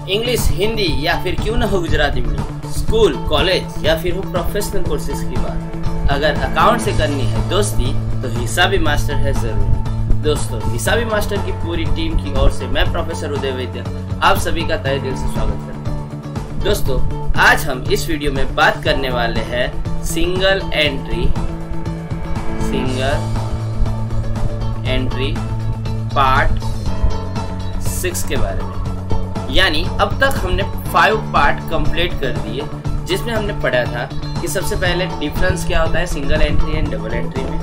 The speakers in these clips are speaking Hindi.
इंग्लिश, हिंदी या फिर क्यों ना हो गुजराती मीडियम, स्कूल, कॉलेज या फिर हो प्रोफेशनल कोर्सेज की बात, अगर अकाउंट से करनी है दोस्ती तो हिसाबी मास्टर है जरूरी। दोस्तों, हिसाबी मास्टर की पूरी टीम की ओर से मैं प्रोफेसर उदय वैद्य आप सभी का तहे दिल से स्वागत करता हूँ। दोस्तों, आज हम इस वीडियो में बात करने वाले हैं सिंगल एंट्री पार्ट 6 के बारे में। यानी अब तक हमने 5 पार्ट कंप्लीट कर दिए, जिसमें हमने पढ़ा था कि सबसे पहले डिफरेंस क्या होता है single entry and double entry में।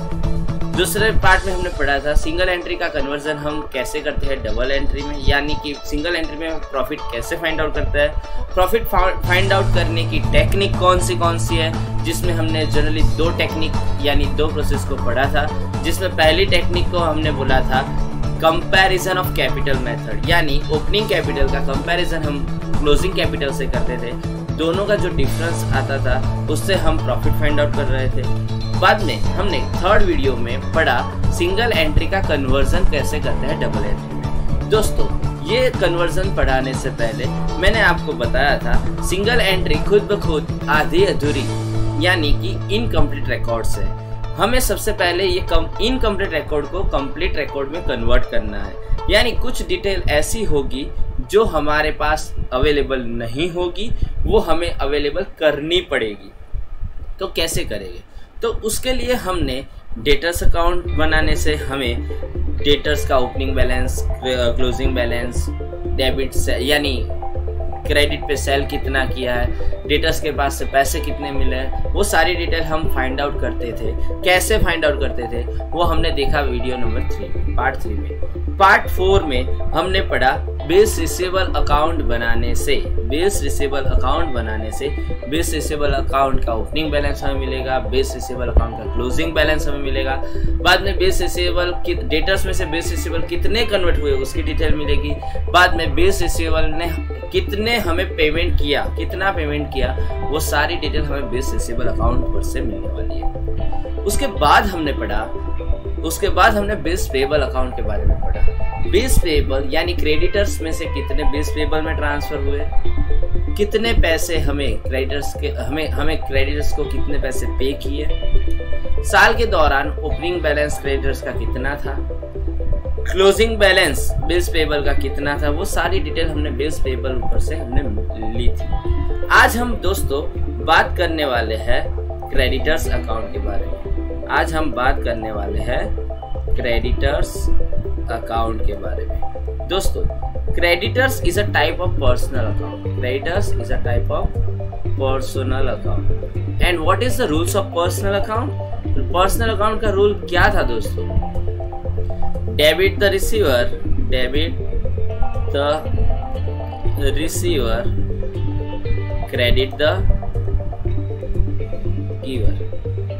दूसरे पार्ट में हमने पढ़ा था सिंगल एंट्री का कन्वर्जन हम कैसे करते हैं डबल एंट्री में, यानी कि सिंगल एंट्री में प्रॉफिट कैसे फाइंड आउट करते हैं। प्रॉफिट फाइंड आउट करने की टेक्निक कौन सी है, जिसमें हमने जनरली 2 टेक्निक यानी 2 प्रोसेस को पढ़ा था। जिसमें पहली टेक्निक को हमने बोला था कंपैरिजन ऑफ कैपिटल मेथड, यानी ओपनिंग कैपिटल का कंपैरिजन हम क्लोजिंग कैपिटल से करते थे। दोनों का जो डिफरेंस आता था उससे हम प्रॉफिट फाइंड आउट कर रहे थे। बाद में हमने 3rd वीडियो में पढ़ा सिंगल एंट्री का कन्वर्जन कैसे करते हैं डबल एंट्री में। दोस्तों, ये कन्वर्जन पढ़ाने से पहले मैंने आपको बताया था सिंगल एंट्री खुद ब खुद आधी अधूरी यानी कि इनकम्प्लीट रिकॉर्ड्स है। हमें सबसे पहले ये इनकम्प्लीट रिकॉर्ड को कंप्लीट रिकॉर्ड में कन्वर्ट करना है, यानी कुछ डिटेल ऐसी होगी जो हमारे पास अवेलेबल नहीं होगी, वो हमें अवेलेबल करनी पड़ेगी। तो कैसे करेंगे? तो उसके लिए हमने डेटर्स अकाउंट बनाने से हमें डेटर्स का opening balance, closing balance, debit से यानी क्रेडिट पे सेल कितना किया है, डेटर्स के पास से पैसे कितने मिले हैं, वो सारी डिटेल हम फाइंड आउट करते थे। कैसे फाइंड आउट करते थे वो हमने देखा वीडियो नंबर 3 पार्ट 3 में। पार्ट 4 में हमने पढ़ा बेस रिसीवेबल अकाउंट बनाने से बेस रिसीवेबल अकाउंट का ओपनिंग बैलेंस हमें मिलेगा, बेस रिसीवेबल अकाउंट का क्लोजिंग बैलेंस हमें मिलेगा। बाद में बेस रिसीवेबल डेटर्स में से बेस रिसीवेबल कितने कन्वर्ट हुए उसकी डिटेल मिलेगी। बाद में बेस रिसीवेबल ने कितने हमें पेमेंट किया, कितना पेमेंट किया, वो सारी डिटेल हमें बेस रिसीवेबल अकाउंट पर से मिलने वाली है। उसके बाद हमने बेस पेएबल अकाउंट के बारे में पढ़ा। बेस पेएबल यानी क्रेडिटर्स में से कितने बेस पेएबल में ट्रांसफर हुए, कितने पैसे हमें क्रेडिटर्स को कितने पैसे पे किए, साल के दौरान ओपनिंग बैलेंस क्रेडिटर्स का कितना था, क्लोजिंग बैलेंस बेस पेएबल का कितना था, वो सारी डिटेल हमने बेस पेएबल ऊपर से हमने ली थी। आज हम दोस्तों बात करने वाले हैं क्रेडिटर्स अकाउंट के बारे में। क्रेडिटर्स अकाउंट के बारे में। दोस्तों, creditors is a type of personal account. And what is the rules of personal account? Personal account का रूल क्या था दोस्तों? Debit the receiver, credit the giver.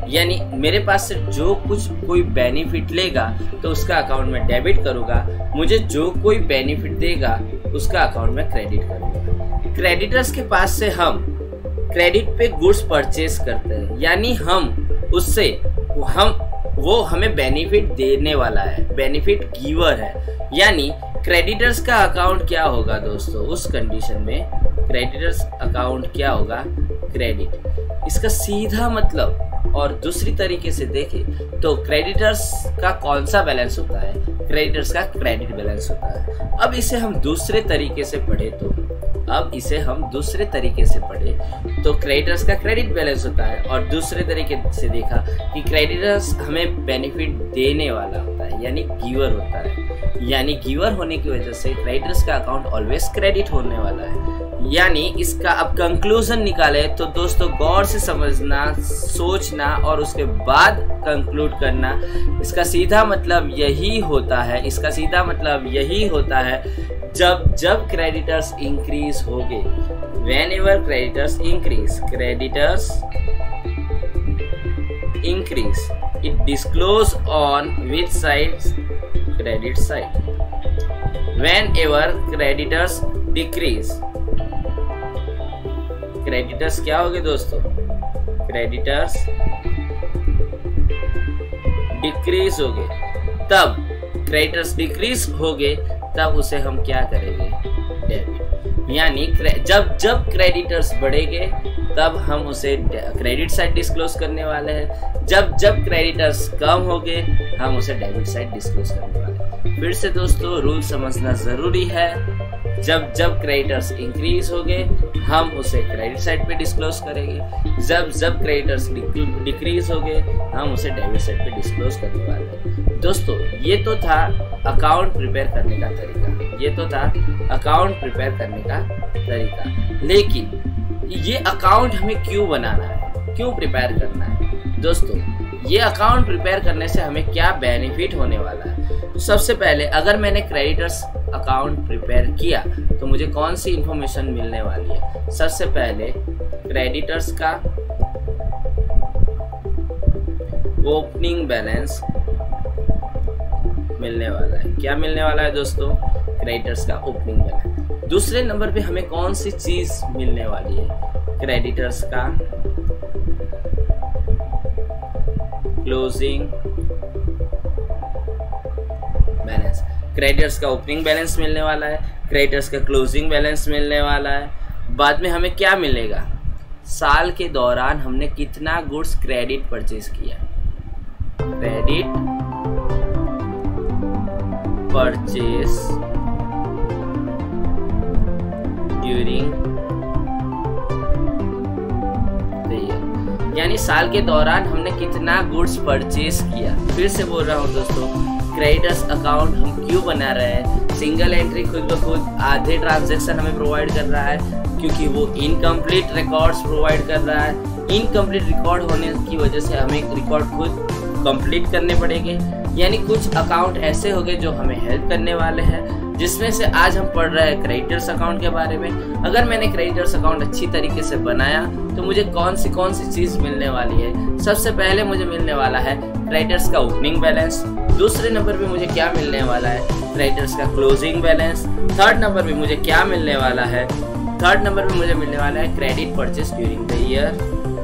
यानी मेरे पास से जो कोई बेनिफिट लेगा तो उसका अकाउंट में डेबिट करूंगा, मुझे जो कोई बेनिफिट देगा उसका अकाउंट में क्रेडिट करूंगा। क्रेडिटर्स के पास से हम क्रेडिट पे गुड्स परचेज करते हैं, यानी वो हमें बेनिफिट देने वाला है, बेनिफिट गिवर है। यानी क्रेडिटर्स का अकाउंट क्या होगा दोस्तों? उस कंडीशन में क्रेडिटर्स अकाउंट क्या होगा? क्रेडिट। इसका सीधा मतलब, और दूसरी तरीके से देखें तो क्रेडिटर्स का कौन सा बैलेंस होता है? क्रेडिटर्स का क्रेडिट बैलेंस होता है। अब इसे हम दूसरे तरीके से पढ़े तो क्रेडिटर्स का क्रेडिट बैलेंस होता है, और दूसरे तरीके से देखा कि क्रेडिटर्स हमें बेनिफिट देने वाला होता है, यानी गिवर होता है। यानी गिवर होने की वजह से क्रेडिटर्स का अकाउंट ऑलवेज क्रेडिट होने वाला है। यानी इसका अब कंक्लूजन निकाले तो दोस्तों गौर से समझना, सोचना और उसके बाद कंक्लूड करना। इसका सीधा मतलब यही होता है जब क्रेडिटर्स इंक्रीज होंगे, whenever creditors increase, it disclose on which sides? Credit side. Whenever creditors decrease, creditors क्या हो गए दोस्तों? क्रेडिटर्स डिक्रीज हो गए, तब क्रेडिटर्स डिक्रीज हो गए तब उसे हम क्या करेंगे? डेबिट। यानी जब जब क्रेडिटर्स बढ़ेंगे तब हम उसे क्रेडिट साइड डिस्क्लोज करने वाले हैं, जब जब क्रेडिटर्स कम होंगे हम उसे डेबिट साइड डिस्क्लोज करने वाले हैं। फिर से दोस्तों रूल समझना ज़रूरी है, जब जब क्रेडिटर्स इंक्रीज होंगे हम उसे क्रेडिट साइड पे डिस्क्लोज करेंगे, जब जब क्रेडिटर्स डिक्रीज होंगे हम उसे डेबिट साइड पे डिस्क्लोज करने वाले हैं। दोस्तों ये तो था अकाउंट प्रिपेयर करने का तरीका, ये तो था अकाउंट प्रिपेयर करने का तरीका। लेकिन ये अकाउंट हमें क्यों बनाना है, क्यों प्रिपेयर करना है? दोस्तों ये अकाउंट प्रिपेयर करने से हमें क्या बेनिफिट होने वाला है? तो सबसे पहले अगर मैंने क्रेडिटर्स अकाउंट प्रिपेयर किया तो मुझे कौन सी इंफॉर्मेशन मिलने वाली है? सबसे पहले क्रेडिटर्स का ओपनिंग बैलेंस मिलने वाला है। क्या मिलने वाला है दोस्तों? क्रेडिटर्स का ओपनिंग बैलेंस। दूसरे नंबर पे हमें कौन सी चीज मिलने वाली है? क्रेडिटर्स का क्लोजिंग बैलेंस। क्रेडिटर्स का ओपनिंग बैलेंस मिलने वाला है, क्रेडिटर्स का क्लोजिंग बैलेंस मिलने वाला है। बाद में हमें क्या मिलेगा? साल के दौरान हमने कितना गुड्स क्रेडिट परचेज किया, credit purchase during the year, यानी साल के दौरान हमने कितना गुड्स परचेज किया। फिर से बोल रहा हूँ दोस्तों, क्रेडिटर्स अकाउंट हम क्यों बना रहे हैं? सिंगल एंट्री खुद ब खुद आधे ट्रांजैक्शन हमें प्रोवाइड कर रहा है क्योंकि वो इनकम्प्लीट रिकॉर्ड्स प्रोवाइड कर रहा है। इनकम्प्लीट रिकॉर्ड होने की वजह से हमें रिकॉर्ड खुद कंप्लीट करने पड़ेंगे, यानी कुछ अकाउंट ऐसे हो गए जो हमें हेल्प करने वाले हैं, जिसमें से आज हम पढ़ रहे हैं क्रेडिटर्स अकाउंट के बारे में। अगर मैंने क्रेडिटर्स अकाउंट अच्छी तरीके से बनाया तो मुझे कौन सी चीज़ मिलने वाली है? सबसे पहले मुझे मिलने वाला है क्रेडिटर्स का ओपनिंग बैलेंस। दूसरे नंबर पे मुझे क्या मिलने वाला है? क्रेडिटर्स का क्लोजिंग बैलेंस। थर्ड नंबर पे मुझे क्या मिलने वाला है? थर्ड नंबर पे मुझे मिलने वाला है credit purchase during the year.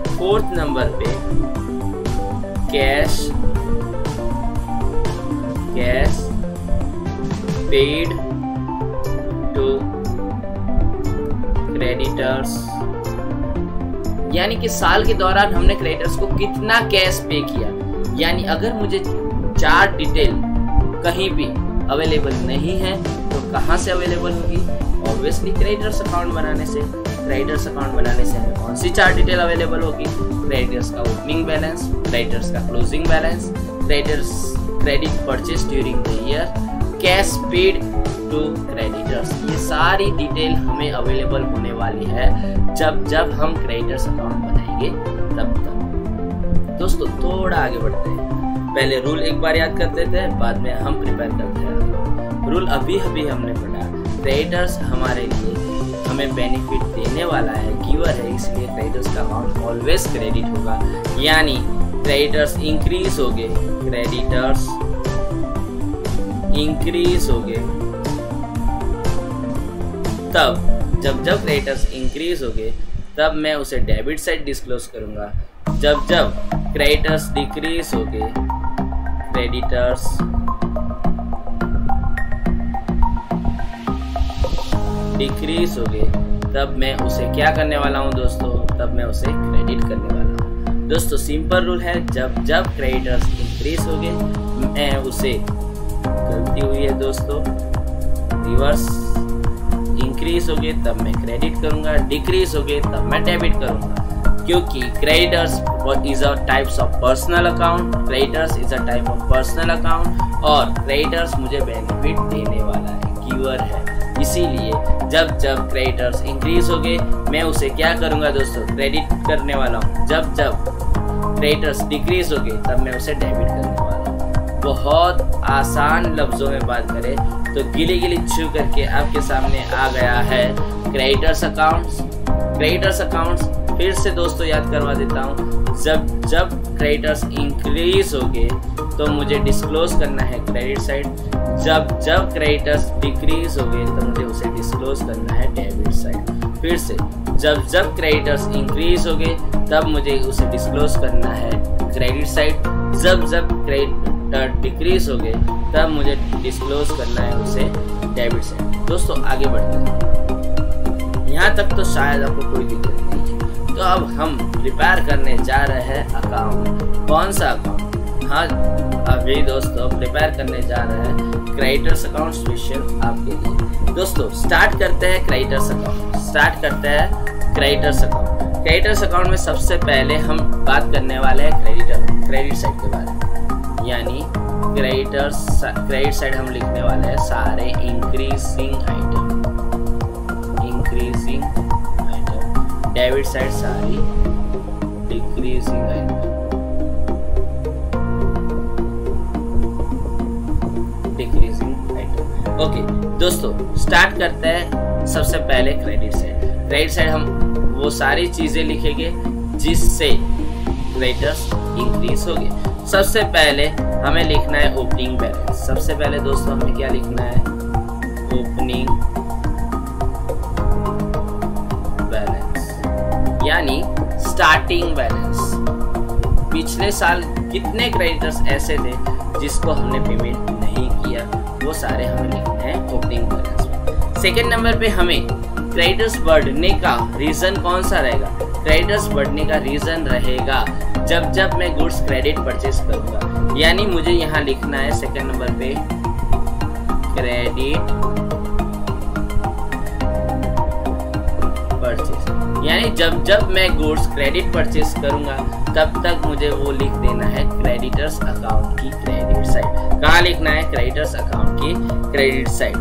Fourth number पे कैश पेड टू क्रेडिटर्स, यानी कि साल के दौरान हमने क्रेडिटर्स को कितना कैश पे किया। यानी अगर मुझे 4 डिटेल कहीं भी अवेलेबल नहीं है तो कहाँ से अवेलेबल होगी? ऑब्वियसली क्रेडिटर्स अकाउंट बनाने से। क्रेडिटर्स अकाउंट बनाने से हमें कौन सी 4 डिटेल अवेलेबल होगी? क्रेडिटर्स का ओपनिंग बैलेंस, क्रेडिटर्स का closing balance, credit purchase during the year, cash paid to creditors. ये सारी डिटेल हमें अवेलेबल होने वाली है जब जब हम क्रेडिटर्स अकाउंट बनाएंगे तब तक। दोस्तों थोड़ा आगे बढ़ते हैं, पहले रूल एक बार याद कर लेते हैं, बाद में हम प्रिपेयर करते हैं। रूल अभी हमने पढ़ा, क्रेडिटर्स हमारे लिए हमें बेनिफिट देने वाला है, गिवर है, इसलिए क्रेडिटर्स का अमाउंट ऑलवेज क्रेडिट होगा। यानी क्रेडिटर्स इंक्रीज हो गए, क्रेडिटर्स इंक्रीज हो गए, तब जब क्रेडिटर्स इंक्रीज हो गए तब मैं उसे डेबिट साइड डिस्क्लोज करूंगा। जब क्रेडिटर्स डिक्रीज हो गए, क्रेडिटर्स डिक्रीज हो गए, तब मैं उसे क्या करने वाला हूं दोस्तों? तब मैं उसे क्रेडिट करने वाला हूं। दोस्तों सिंपल रूल है, जब क्रेडिटर्स इंक्रीज हो गए मैं उसे, गलती हुई है दोस्तों, रिवर्स, इंक्रीज हो गए तब मैं क्रेडिट करूंगा, डिक्रीज हो गए तब मैं डेबिट करूंगा, क्योंकि creditors is a types of personal account, creditors is a type of personal account और क्रेडिटर्स मुझे बेनिफिट देने वाला है, गिवर है। इसीलिए जब क्रेडिटर्स इंक्रीज हो गए मैं उसे क्या करूंगा दोस्तों? क्रेडिट करने वाला हूँ। जब क्रेडिटर्स डिक्रीज हो गए तब मैं उसे डेबिट करने वाला हूँ। बहुत आसान लफ्जों में बात करें तो गिली छू करके आपके सामने आ गया है क्रेडिटर्स अकाउंट्स। क्रेडिटर्स अकाउंट्स फिर से दोस्तों याद करवा देता हूँ, जब क्रेडिटर्स इंक्रीज हो गए तो मुझे डिस्क्लोज करना है क्रेडिट साइड, जब क्रेडिटर्स डिक्रीज हो गए तो मुझे उसे डिस्क्लोज करना है डेबिट साइड। फिर से जब क्रेडिटर्स इंक्रीज हो गए तब मुझे उसे डिस्क्लोज करना है क्रेडिट साइड, जब क्रेडिटर डिक्रीज हो गए तब मुझे डिस्क्लोज करना है उसे डेबिट साइड। दोस्तों आगे बढ़ते हैं। यहाँ तक तो शायद आपको कोई दिक्कत नहीं है। तो अब हम प्रिपेयर करने जा रहे हैं अकाउंट। कौन सा अकाउंट? हाँ, अभी दोस्तों प्रिपेयर करने जा रहे हैं क्रेडिटर्स अकाउंट स्पेशल आपके लिए। दोस्तों स्टार्ट करते हैं क्रेडिटर्स अकाउंट। क्रेडिटर्स अकाउंट में सबसे पहले हम बात करने वाले हैं क्रेडिट साइड के बारे में। यानी क्रेडिट साइड हम लिखने वाले हैं सारे इंक्रीजिंग आइटम, डेबिट साइड सारी डिक्रीजिंग आइटम, ओके दोस्तों स्टार्ट करते हैं सबसे पहले क्रेडिट साइड हम वो सारी चीजें लिखेंगे जिससे क्रेडिटर्स इंक्रीज होंगे। सबसे पहले हमें लिखना है ओपनिंग बैलेंस। सबसे पहले दोस्तों हमें क्या लिखना है? ओपनिंग बैलेंस यानी स्टार्टिंग बैलेंस। पिछले साल कितने क्रेडिटर्स ऐसे थे जिसको हमने पेमेंट नहीं किया, वो सारे हमें लिखने हैं ओपनिंग बैलेंस में। सेकेंड नंबर पे हमें क्रेडिटर्स बढ़ने का रीजन कौन सा रहेगा? क्रेडिटर्स बढ़ने का रीजन रहेगा जब मैं गुड्स क्रेडिट परचेस करूंगा। यानी मुझे यहाँ लिखना है सेकेंड नंबर पे क्रेडिट परचेस। यानी जब मैं गुड्स क्रेडिट परचेस करूंगा तब तक मुझे वो लिख देना है क्रेडिटर्स अकाउंट की क्रेडिट साइड। कहाँ लिखना है? क्रेडिटर्स अकाउंट की क्रेडिट साइड।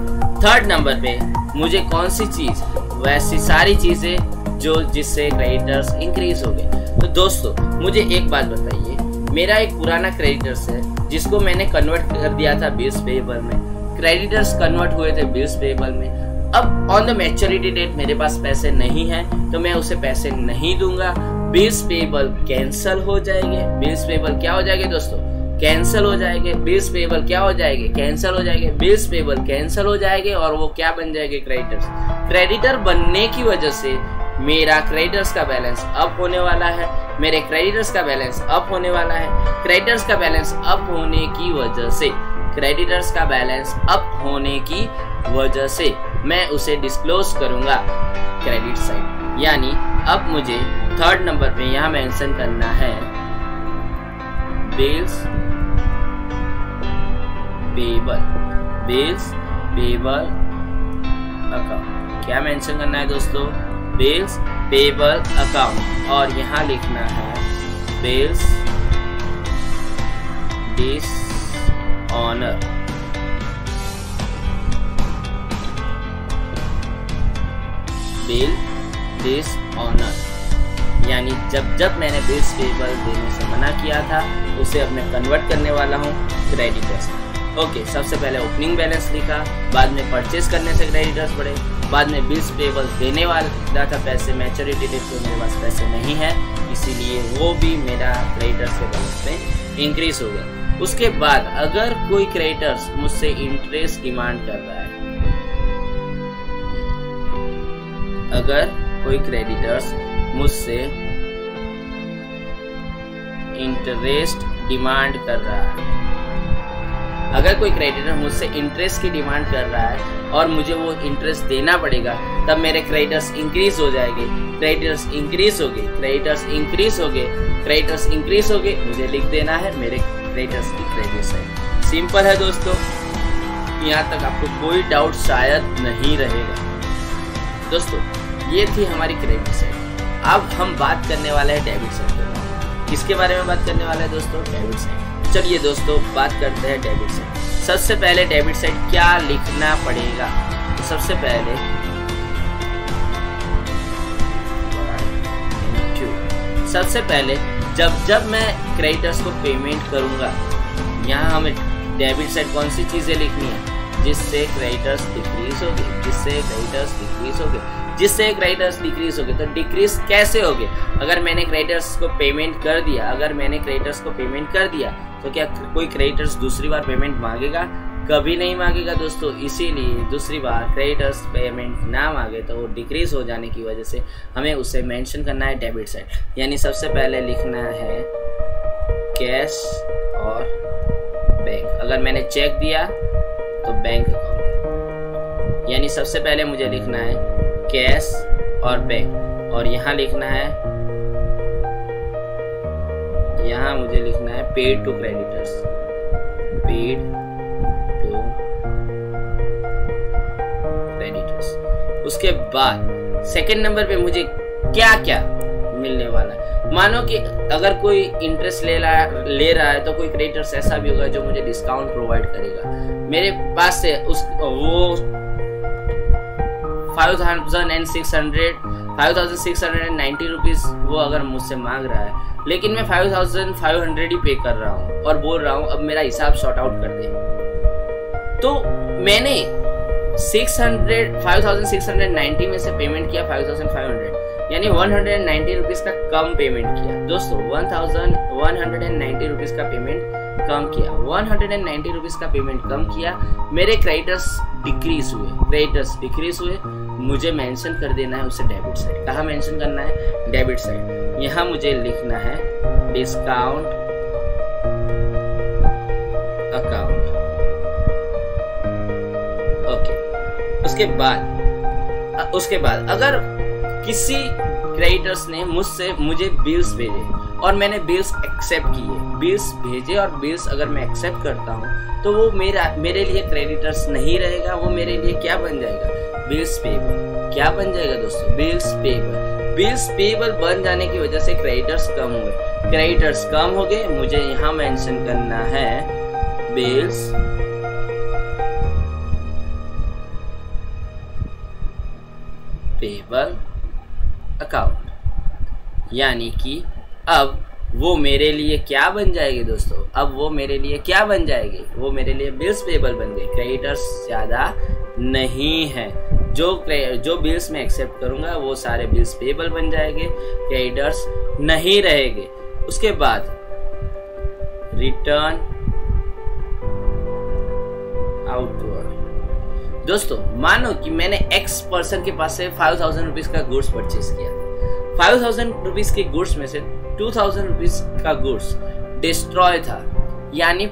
थर्ड नंबर पे मुझे कौन सी चीज? वैसी सारी चीजें जो जिससे क्रेडिटर्स इंक्रीज हो गए। तो दोस्तों मुझे एक बात बताइए, मेरा एक पुराना क्रेडिटर्स है जिसको मैंने कन्वर्ट कर दिया था बिल्स पेएबल में। क्रेडिटर्स कन्वर्ट हुए थे बिल्स पेएबल में। अब ऑन द मैच्योरिटी डेट मेरे पास पैसे नहीं है तो मैं उसे पैसे नहीं दूंगा। बिल्स पेएबल कैंसिल हो जाएंगे। बिल्स पेएबल क्या हो जाएंगे दोस्तों? कैंसिल हो जाएंगे। बिल्स पेएबल क्या हो जाएंगे? कैंसिल हो जाएंगे। बिल्स पेएबल कैंसिल हो जाएंगे और वो क्या बन जाएंगे? क्रेडिटर्स। क्रेडिटर बनने की वजह से मेरा क्रेडिटर्स का बैलेंस अप होने वाला है। मेरे क्रेडिटर्स का बैलेंस अप होने वाला है। क्रेडिटर्स का बैलेंस अप होने की वजह से क्रेडिटर्स का बैलेंस अप होने की वजह से मैं उसे डिस्क्लोज करूंगा क्रेडिट साइड। यानी अब मुझे थर्ड नंबर पे यहाँ मेंशन करना है बिल्स पेएबल अकाउंट। क्या मेंशन करना है दोस्तों? Bills payable account. और यहाँ लिखना है बिल्स डिसऑनर। बिल डिसऑनर यानी जब मैंने बिल्स पेएबल देने से मना किया था उसे अब मैं कन्वर्ट करने वाला हूँ क्रेडिटर्स। ओके, सबसे पहले ओपनिंग बैलेंस लिखा, बाद में परचेस करने से क्रेडिटर्स बढ़े, बाद में बिल्स पेएबल देने वाला था पैसे, मैच्योरिटी डेट पे मेरे पास पैसे नहीं है इसीलिए वो भी मेरा क्रेडिटर्स के बैलेंस में इंक्रीज हो गया। उसके बाद अगर कोई क्रेडिटर्स मुझसे इंटरेस्ट डिमांड कर रहा है, अगर कोई क्रेडिटर्स मुझसे इंटरेस्ट डिमांड कर रहा है, अगर कोई क्रेडिटर मुझसे इंटरेस्ट की डिमांड कर रहा है और मुझे वो इंटरेस्ट देना पड़ेगा तब मेरे क्रेडिटर्स इंक्रीज हो जाएंगे। क्रेडिटर्स इंक्रीज हो गए, क्रेडिटर्स इंक्रीज हो गए, क्रेडिटर्स इंक्रीज हो गए, मुझे लिख देना है मेरे क्रेडिटर्स की क्रेडिट साइड। सिंपल है दोस्तों, यहाँ तक आपको कोई डाउट शायद नहीं रहेगा। दोस्तों ये थी हमारी क्रेडिट साइड। अब हम बात करने वाले हैं डेबिट साइड के बारे में। किसके बारे में बात करने वाले हैं दोस्तों? Debit side. चलिए दोस्तों बात करते हैं डेबिट साइड। सबसे पहले डेबिट साइड क्या लिखना पड़ेगा? तो सबसे पहले जब मैं क्रेडिटर्स को पेमेंट करूंगा, यहाँ हमें डेबिट साइड कौन सी चीजें लिखनी है? जिससे क्रेडिटर्स डिक्रीज हो गए, जिससे क्रेडिटर्स डिक्रीज हो गए, जिससे क्रेडिटर्स डिक्रीज हो गए। तो डिक्रीज कैसे हो गए? अगर मैंने क्रेडिटर्स को पेमेंट कर दिया, तो क्या कोई क्रेडिटर्स दूसरी बार पेमेंट मांगेगा? कभी नहीं मांगेगा दोस्तों। इसीलिए दूसरी बार क्रेडिटर्स पेमेंट ना मांगे तो वो डिक्रीज हो जाने की वजह से हमें उसे मेंशन करना है डेबिट साइड। यानी सबसे पहले लिखना है कैश और बैंक। अगर मैंने चेक दिया तो बैंक अकाउंट, यानी सबसे पहले मुझे लिखना है कैश और बैंक, और यहाँ लिखना है, यहाँ मुझे लिखना है paid to creditors, paid to creditors. उसके बाद सेकंड नंबर पे मुझे क्या क्या मिलने वाला है। मानो कि अगर कोई इंटरेस्ट ले रहा है तो कोई क्रेडिटर्स ऐसा भी होगा जो मुझे डिस्काउंट प्रोवाइड करेगा। मेरे पास से वो 5,690 रुपीज वो अगर मुझसे मांग रहा है, लेकिन मैं 5,500 ही पे कर रहा हूँ और बोल रहा हूँ अब मेरा हिसाब सॉर्ट आउट कर दे, तो मैंने 5,690 में से पेमेंट किया 5,500, यानी 190 रुपीज का कम पेमेंट किया। दोस्तों 1,190 रुपीज का पेमेंट कम किया, 190 रुपीज का पेमेंट कम किया। मेरे क्रेडिटर्स डिक्रीज हुए, मुझे मेंशन कर देना है उसे डेबिट साइड। कहाँ मेंशन करना है? Debit side. यहाँ मुझे लिखना है डिस्काउंट अकाउंट। ओके, उसके बाद अगर किसी क्रेडिटर्स ने मुझे बिल्स भेजे और मैंने बिल्स एक्सेप्ट किए, बिल्स भेजे और बिल्स अगर मैं एक्सेप्ट करता हूँ तो वो मेरे लिए क्रेडिटर्स नहीं रहेगा, वो मेरे लिए क्या बन जाएगा? Bills payable. क्या बन जाएगा दोस्तों? Bills payable. बिल्स पेबल बन जाने की वजह से क्रेडिटर्स कम हुए, क्रेडिटर्स कम हो गए, मुझे यहाँ मेंशन करना है बिल्स पेबल अकाउंट, यानी कि अब वो मेरे लिए क्या बन जाएगी दोस्तों? अब वो मेरे लिए क्या बन जाएगी? वो मेरे लिए बिल्स पेबल बन गए, क्रेडिटर्स ज्यादा नहीं है। जो बिल्स मैं एक्सेप्ट करूंगा वो सारे बिल्स पेबल बन जाएंगे, क्रेडिटर्स नहीं रहेंगे। उसके बाद रिटर्न आउटवर्ड। दोस्तों मानो कि मैंने एक्स पर्सन के पास से 5,000 रुपीज का गुड्स परचेज किया, 5,000 रुपीज के गुड्स में से 2,000 रुपीज का गुड्स डिस्ट्रॉय था, यानी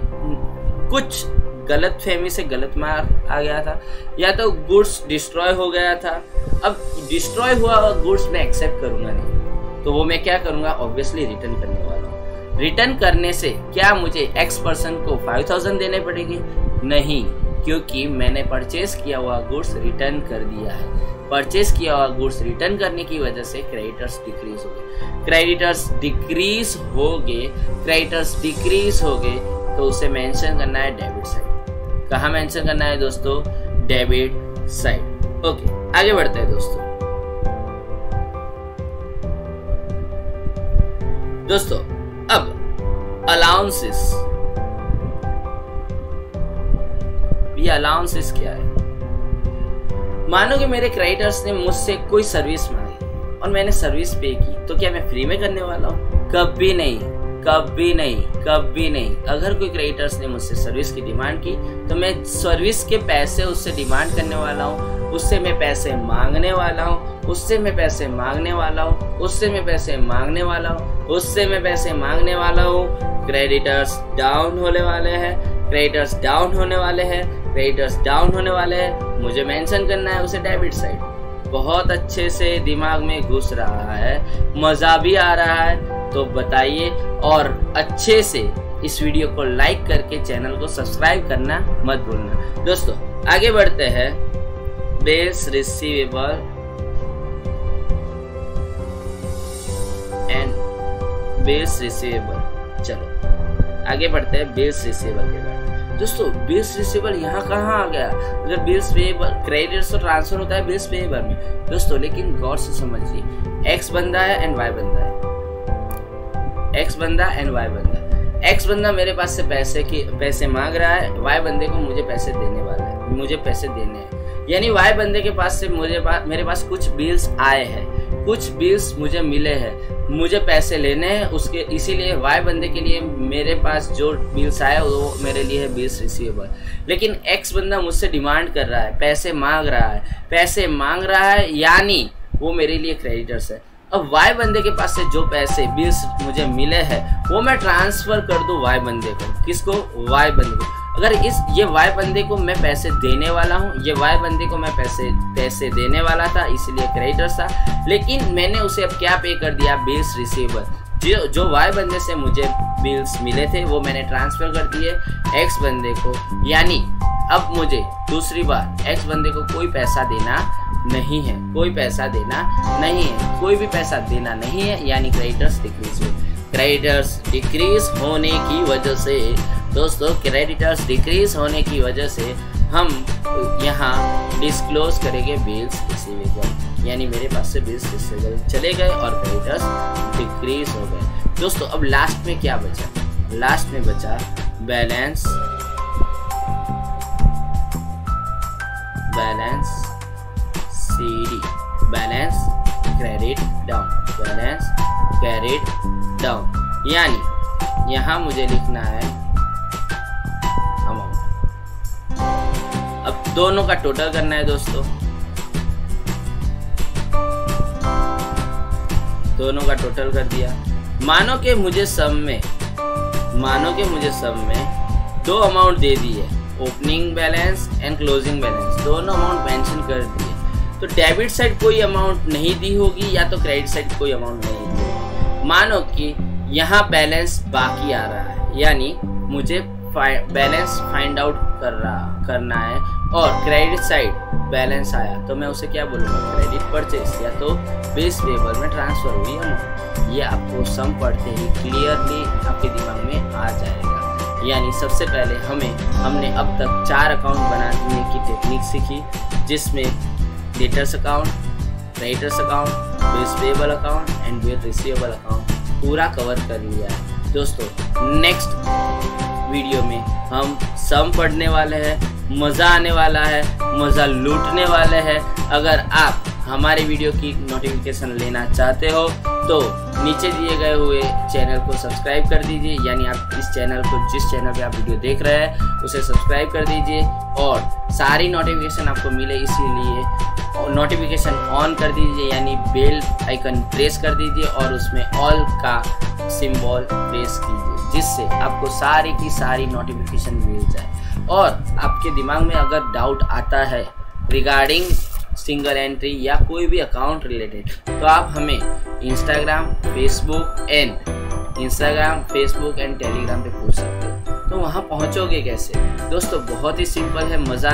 कुछ गलत फहमी से गलत मार आ गया था, या तो गुड्स डिस्ट्रॉय हो गया था। अब डिस्ट्रॉय हुआ गुड्स मैं एक्सेप्ट करूंगा नहीं, तो वो मैं क्या करूंगा? ऑब्वियसली रिटर्न करने वाला हूँ। रिटर्न करने से क्या मुझे एक्स पर्सन को 5,000 देने पड़ेगी? नहीं, क्योंकि मैंने परचेज किया हुआ गुड्स रिटर्न कर दिया है। परचेज किया हुआ गुड्स रिटर्न करने की वजह से क्रेडिटर्स डिक्रीज हो गए, क्रेडिटर्स डिक्रीज हो गए, तो उसे मेंशन करना है डेबिट साइड। कहाँ मेंशन करना है दोस्तों? Debit side. ओके, आगे बढ़ते हैं दोस्तों। अब अलाउंसेस। ये अलाउंसेस क्या है? मानो कि मेरे क्रेडिटर्स ने मुझसे कोई सर्विस मांगी और मैंने सर्विस पे की, तो क्या मैं फ्री में करने वाला हूँ? कभी नहीं। अगर कोई क्रेडिटर्स ने मुझसे सर्विस की डिमांड की तो मैं सर्विस के पैसे उससे डिमांड करने वाला हूँ, उससे मैं पैसे मांगने वाला हूँ, उससे मैं पैसे मांगने वाला हूँ। क्रेडिटर्स डाउन होने वाले हैं, मुझे मेंशन करना है उसे डेबिट साइड। बहुत अच्छे से दिमाग में घुस रहा है, मजा भी आ रहा है, तो बताइए, और अच्छे से इस वीडियो को लाइक करके चैनल को सब्सक्राइब करना मत भूलना। दोस्तों आगे बढ़ते हैं। Bills receivable and bills receivable. चलो आगे बढ़ते हैं बिल्स रिसीवेबल के बाद। दोस्तों बिल्स रिसीवेबल यहाँ कहाँ आ गया? अगर बिल्स पेएबल, क्रेडिटर्स तो ट्रांसफर होता है बिल्स पेएबल में दोस्तों, लेकिन गौर से समझिए, एक्स बंदा है एंड वाई बंदा है, एक्स बंदा एंड वाई बंदा। एक्स बंदा मेरे पास से पैसे मांग रहा है, वाई बंदे को मुझे पैसे देने वाला है, मुझे पैसे देने हैं। यानी वाई बंदे के पास से मेरे पास कुछ बिल्स आए हैं, कुछ बिल्स मुझे मिले हैं, मुझे पैसे लेने हैं उसके, इसीलिए वाई बंदे के लिए मेरे पास जो बिल्स आए वो मेरे लिए है बिल्स रिसीवेबल। लेकिन एक्स बंदा मुझसे डिमांड कर रहा है, पैसे मांग रहा है, यानी वो मेरे लिए क्रेडिटर्स है। अब वाई बंदे के पास से जो पैसे बिल्स मुझे मिले हैं वो मैं ट्रांसफर कर दूं वाई बंदे को। किसको? वाई बंदे को। अगर ये वाई बंदे को मैं पैसे देने वाला हूँ, ये वाई बंदे को मैं पैसे देने वाला था, इसलिए क्रेडिटर्स था, लेकिन मैंने उसे अब क्या पे कर दिया, बिल्स रिसीवेबल। जो वाई बंदे से मुझे बिल्स मिले थे वो मैंने ट्रांसफर कर दिए एक्स बंदे को, यानी अब मुझे दूसरी बार एक्स बंदे को कोई पैसा देना नहीं है, कोई पैसा देना नहीं है, कोई भी पैसा देना नहीं है, यानी क्रेडिटर्स डिक्रीज हुए। क्रेडिटर्स डिक्रीज होने की वजह से दोस्तों, क्रेडिटर्स डिक्रीज होने की वजह से हम यहाँ डिस्क्लोज करेंगे बिल्स रिसीवेबल, यानी मेरे पास से बिल्स रिसीवेबल चले गए और क्रेडिटर्स डिक्रीज हो गए। दोस्तों अब लास्ट में क्या बचा, लास्ट में बचा balance CD, balance credit down, balance credit down, यानी यहाँ मुझे लिखना है अमाउंट। अब दोनों का टोटल करना है दोस्तों, दोनों का टोटल कर दिया। मानो कि मुझे सब में दो अमाउंट दे दी है, opening balance and closing balance, दोनों अमाउंट मेंशन कर दिए। तो डेबिट साइड कोई अमाउंट नहीं दी होगी या तो क्रेडिट साइड कोई अमाउंट नहीं दी होगी। मानो कि यहाँ बैलेंस बाकी आ रहा है, यानी मुझे बैलेंस फाइंड आउट करना है और क्रेडिट साइड बैलेंस आया, तो मैं उसे क्या बोलूँगा, क्रेडिट परचेस या तो बिल्स पेबल में ट्रांसफर हुई अमाउंट। ये आपको सम पढ़ते ही क्लियरली आपके दिमाग में आ जाएगा। यानी सबसे पहले हमने अब तक 4 अकाउंट बनाने की टेक्निक सीखी, जिसमें debtors account, creditors account, bills payable account and bill receivable account पूरा कवर कर लिया है। दोस्तों नेक्स्ट वीडियो में हम सम पढ़ने वाले हैं, मज़ा आने वाला है, मज़ा लूटने वाले हैं। अगर आप हमारे वीडियो की नोटिफिकेशन लेना चाहते हो तो नीचे दिए गए हुए चैनल को सब्सक्राइब कर दीजिए, यानी आप इस चैनल को, जिस चैनल पे आप वीडियो देख रहे हैं उसे सब्सक्राइब कर दीजिए और सारी नोटिफिकेशन आपको मिले इसीलिए नोटिफिकेशन ऑन कर दीजिए, यानी बेल आइकन प्रेस कर दीजिए और उसमें ऑल का सिंबल प्रेस कीजिए, जिससे आपको सारी की सारी नोटिफिकेशन मिल जाए। और आपके दिमाग में अगर डाउट आता है रिगार्डिंग सिंगल एंट्री या कोई भी अकाउंट रिलेटेड, तो आप हमें इंस्टाग्राम, फेसबुक एंड टेलीग्राम पे पूछ सकते हो। तो वहाँ पहुँचोगे कैसे दोस्तों, बहुत ही सिंपल है, मज़ा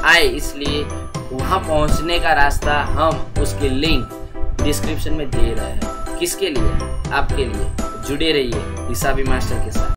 आए इसलिए वहाँ पहुँचने का रास्ता हम उसके लिंक डिस्क्रिप्शन में दे रहे हैं। किसके लिए, आपके लिए। जुड़े रहिए हिसाबी मास्टर के साथ।